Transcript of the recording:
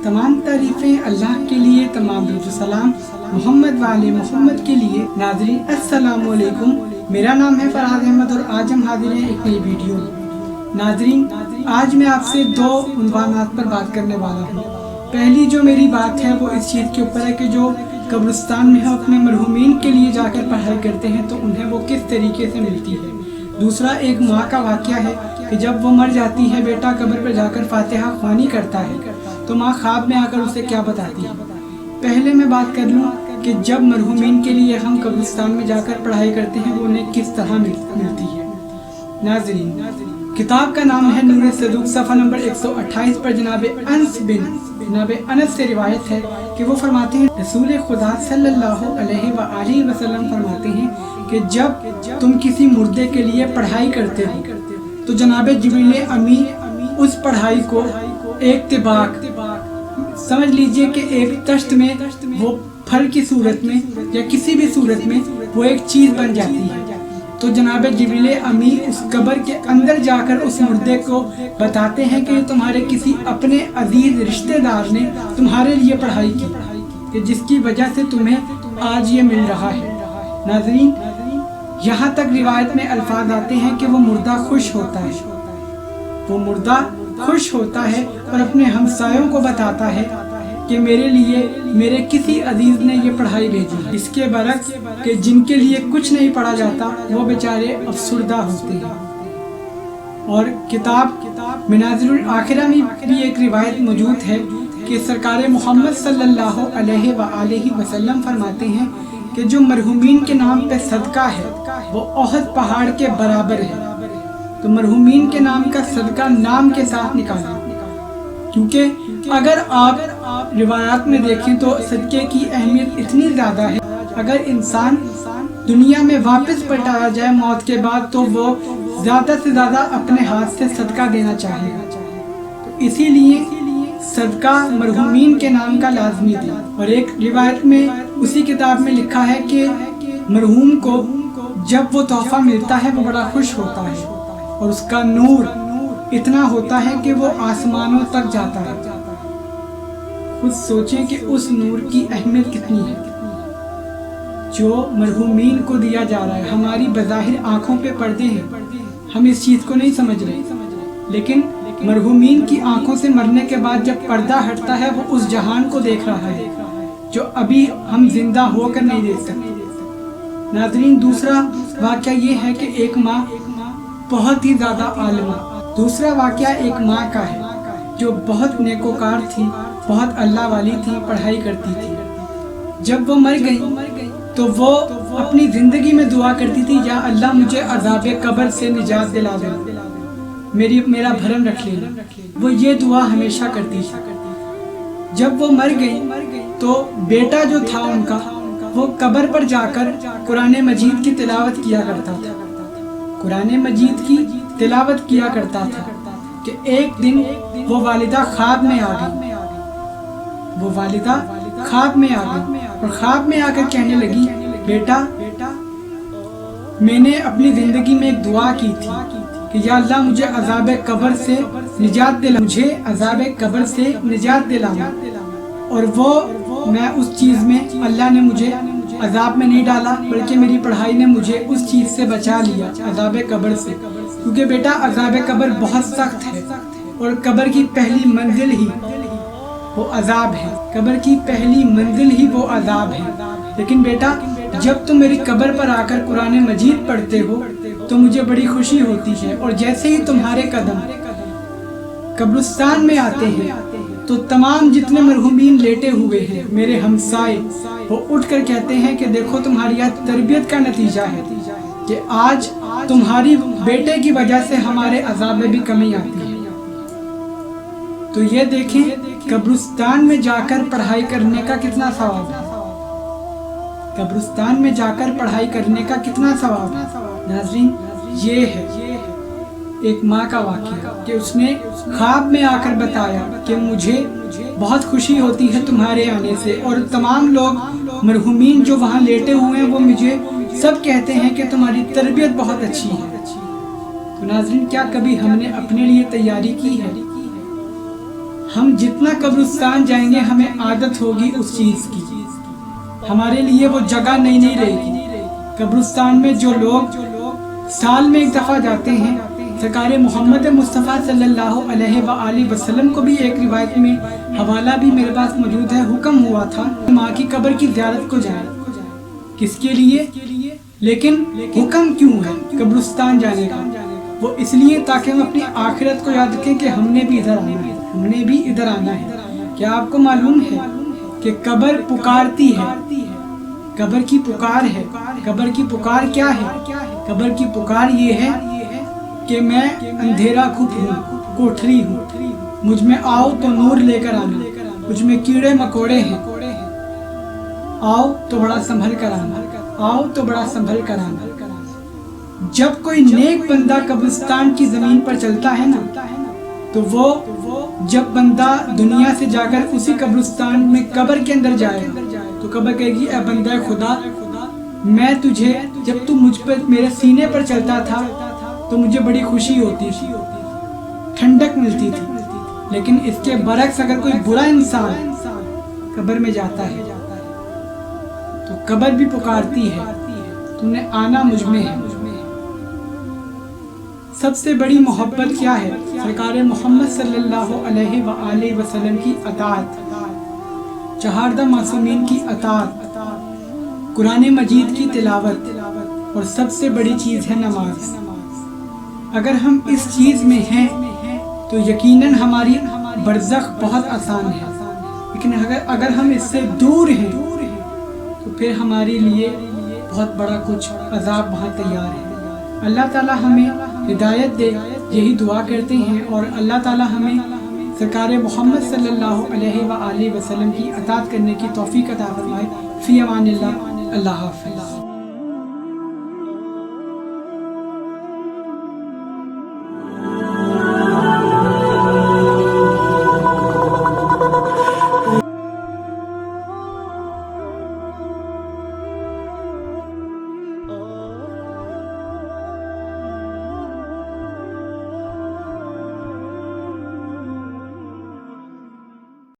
تمام تعریفیں اللہ کے لیے، تمام درود و سلام محمد والے محمد کے لیے۔ ناظرین السلام علیکم، میرا نام ہے فرحاد احمد اور آج ہم حاضر ہیں ایک نئی ویڈیو میں۔ ناظرین آج میں آپ سے دو عنوانات پر بات کرنے والا ہوں۔ پہلی جو میری بات ہے وہ اس چیز کے اوپر ہے کہ جو قبرستان میں اپنے مرحومین کے لیے جا کر پڑھائی کرتے ہیں تو انہیں وہ کس طریقے سے ملتی ہے۔ دوسرا ایک ماں کا واقعہ ہے کہ جب وہ مر جاتی ہے، بیٹا قبر پر جا کر فاتحہ خوانی کرتا ہے تو ماں خواب میں آ کر اسے کیا بتاتی ہے۔ پہلے میں بات کر لوں کہ جب مرحومین کے لیے ہم قبرستان میں جا کر پڑھائی کرتے ہیں وہ انہیں کس طرح ملتی ہے۔ ناظرین کتاب کا نام ہے نور صدوق، صفحہ نمبر 128 پر جناب انس سے روایت ہے کہ وہ فرماتے ہیں رسول خدا صلی اللہ علیہ وآلہ وسلم فرماتے ہیں کہ جب تم کسی مردے کے لیے پڑھائی کرتے ہو تو جناب جبریل امی اس پڑھائی کو ایک طباق سمجھ لیجئے کہ ایک تشت میں وہ پھل کی صورت میں یا کسی بھی صورت میں وہ ایک چیز بن جاتی ہے، تو جناب جبریل امی اس قبر کے اندر جا کر اس مردے کو بتاتے ہیں کہ تمہارے کسی اپنے عزیز رشتہ دار نے تمہارے لیے پڑھائی کی کہ جس کی وجہ سے تمہیں آج یہ مل رہا ہے۔ ناظرین یہاں تک روایت میں الفاظ آتے ہیں کہ وہ مردہ خوش ہوتا ہے، وہ مردہ خوش ہوتا ہے اور اپنے ہمسایوں کو بتاتا ہے کہ میرے لیے میرے کسی عزیز نے یہ پڑھائی بھیجی ہے۔ اس کے برعکس کہ جن کے لیے کچھ نہیں پڑھا جاتا وہ بیچارے افسردہ ہوتے ہیں۔ اور کتاب منازل الآخرہ میں بھی ایک روایت موجود ہے کہ سرکار محمد صلی اللہ علیہ وآلہ وسلم فرماتے ہیں کہ جو مرحومین کے نام پہ صدقہ ہے وہ احد پہاڑ کے برابر ہے، تو مرحومین کے نام کا صدقہ نام کے ساتھ نکالیں، کیونکہ اگر آپ روایات میں دیکھیں تو صدقے کی اہمیت اتنی زیادہ ہے، اگر انسان دنیا میں واپس پلٹایا جائے موت کے بعد تو وہ زیادہ سے زیادہ اپنے ہاتھ سے صدقہ دینا چاہے گا، تو اسی لیے صدقہ مرحومین کے نام کا لازمی دیں۔ اور ایک روایت میں اسی کتاب میں لکھا ہے کہ مرحوم کو جب وہ تحفہ ملتا ہے وہ بڑا خوش ہوتا ہے اور اس کا نور اتنا ہوتا ہے کہ وہ آسمانوں تک جاتا ہے۔ خود سوچیں کہ اس نور کی اہمیت کتنی ہے جو مرحومین کو دیا جا رہا ہے۔ ہماری بظاہر آنکھوں پہ پردے ہیں، ہم اس چیز کو نہیں سمجھ رہے، لیکن مرحومین کی آنکھوں سے مرنے کے بعد جب پردہ ہٹتا ہے وہ اس جہان کو دیکھ رہا ہے جو ابھی ہم زندہ ہو کر نہیں دیکھ سکتے۔ ناظرین دوسرا واقعہ یہ ہے کہ ایک ماں بہت ہی زیادہ عالمہ، دوسرا واقعہ ایک ماں کا ہے جو بہت نیکوکار تھی، بہت اللہ والی تھی، پڑھائی کرتی تھی۔ جب وہ مر گئی تو وہ اپنی زندگی میں دعا کرتی تھی یا اللہ مجھے عذاب قبر سے نجات دلا دے، میرا بھرم رکھ لینا، وہ یہ دعا ہمیشہ کرتی تھی۔ جب وہ مر گئی تو بیٹا جو تھا ان کا وہ قبر پر جا کر قرآن مجید کی تلاوت کیا کرتا تھا، قرآن مجید کی تلاوت کیا کرتا تھا کہ ایک دن وہ والدہ خواب میں آ گئی، وہ والدہ خواب میں آ گئی اور خواب میں آ کر کہنے لگی بیٹا میں نے اپنی زندگی میں ایک دعا کی تھی کہ یا اللہ مجھے عذاب قبر سے نجات دلا، مجھے عذاب قبر سے نجات دلانا، اور وہ میں اس چیز میں اللہ نے مجھے عذاب میں نہیں ڈالا بلکہ میری پڑھائی نے مجھے اس چیز سے بچا لیا، عذاب قبر سے، کیونکہ بیٹا عذاب قبر بہت سخت ہے اور قبر کی پہلی منزل ہی وہ عذاب ہے، قبر کی پہلی منزل ہی وہ عذاب ہے۔ لیکن بیٹا جب تم میری قبر پر آ کر قرآن مجید پڑھتے ہو تو مجھے بڑی خوشی ہوتی ہے، اور جیسے ہی تمہارے قدم قبرستان میں آتے ہیں تو تمام جتنے مرحومین لیٹے ہوئے ہیں میرے ہمسائے وہ اٹھ کر کہتے ہیں کہ دیکھو تمہاری تربیت کا نتیجہ ہے کہ آج تمہاری بیٹے کی وجہ سے ہمارے عذاب میں بھی کمی آتی ہے۔ تو یہ دیکھیں قبرستان میں جا کر پڑھائی کرنے کا کتنا ثواب ہے، قبرستان میں جا کر پڑھائی کرنے کا کتنا ثواب ہے۔ ناظرین یہ ہے ایک ماں کا واقعہ کہ اس نے خواب میں آ کر بتایا کہ مجھے بہت خوشی ہوتی ہے تمہارے آنے سے، اور تمام لوگ مرحومین جو وہاں لیٹے ہوئے ہیں وہ مجھے سب کہتے ہیں کہ تمہاری تربیت بہت اچھی ہے۔ تو ناظرین، کیا کبھی ہم نے اپنے لیے تیاری کی ہے؟ ہم جتنا قبرستان جائیں گے ہمیں عادت ہوگی اس چیز کی، ہمارے لیے وہ جگہ نہیں رہے گی۔ قبرستان میں جو لوگ سال میں ایک دفعہ جاتے ہیں، سرکار محمد مصطفیٰ صلی اللہ علیہ وآلہ وسلم کو بھی ایک روایت میں حوالہ بھی میرے پاس موجود ہے، حکم ہوا تھا ماں کی قبر کی زیارت کو جائیں۔ کس کے لیے؟ لیکن حکم کیوں ہے قبرستان جانے کا؟ وہ اس لیے تاکہ ہم اپنی آخرت کو یاد رکھیں کہ ہم نے بھی ادھر آنا ہے، ہم نے بھی ادھر آنا ہے۔ کیا آپ کو معلوم ہے کہ قبر پکارتی ہے؟ قبر کی پکار ہے۔ قبر کی پکار کیا ہے؟ قبر کی پکار یہ ہے کہ میں اندھیرا کھپ ہوں، کوٹھری ہوں، مجھ میں آؤ تو نور لے کر آنا، مجھ میں کیڑے مکوڑے ہیں، آؤ تو بڑا سنبھل کر آنا، آؤ تو بڑا سنبھل کر آنا۔ جب کوئی نیک بندہ قبرستان کی زمین پر چلتا ہے نا، تو وہ جب بندہ دنیا سے جا کر اسی قبرستان میں قبر کے اندر جائے گا تو قبر کہے گی اے بندہ خدا، میں تجھے جب تو مجھ پر میرے سینے پر چلتا تھا تو مجھے بڑی خوشی ہوتی تھی، ٹھنڈک ملتی تھی، لیکن اس کے برعکس اگر کوئی برا انسان قبر میں جاتا ہے تو قبر بھی پکارتی ہے، تم نے آنا مجھ میں ہے۔ سب سے بڑی محبت کیا ہے؟ سرکار محمد صلی اللہ علیہ وآلہ وسلم کی اطاعت، چہاردہ معصومین کی اطاعت، قرآن مجید کی تلاوت، اور سب سے بڑی چیز ہے نماز۔ اگر ہم اس چیز میں ہیں تو یقیناً ہماری برزخ بہت آسان ہے، لیکن اگر ہم اس سے دور ہیں تو پھر ہمارے لیے بہت بڑا کچھ عذاب وہاں تیار ہے۔ اللہ تعالیٰ ہمیں ہدایت دے، یہی دعا کرتے ہیں، اور اللہ تعالیٰ ہمیں سرکار محمد صلی اللہ علیہ وآلہ وسلم کی اطاعت کرنے کی توفیق عطا فرمائے۔ فی امان اللہ، اللہ حافظ۔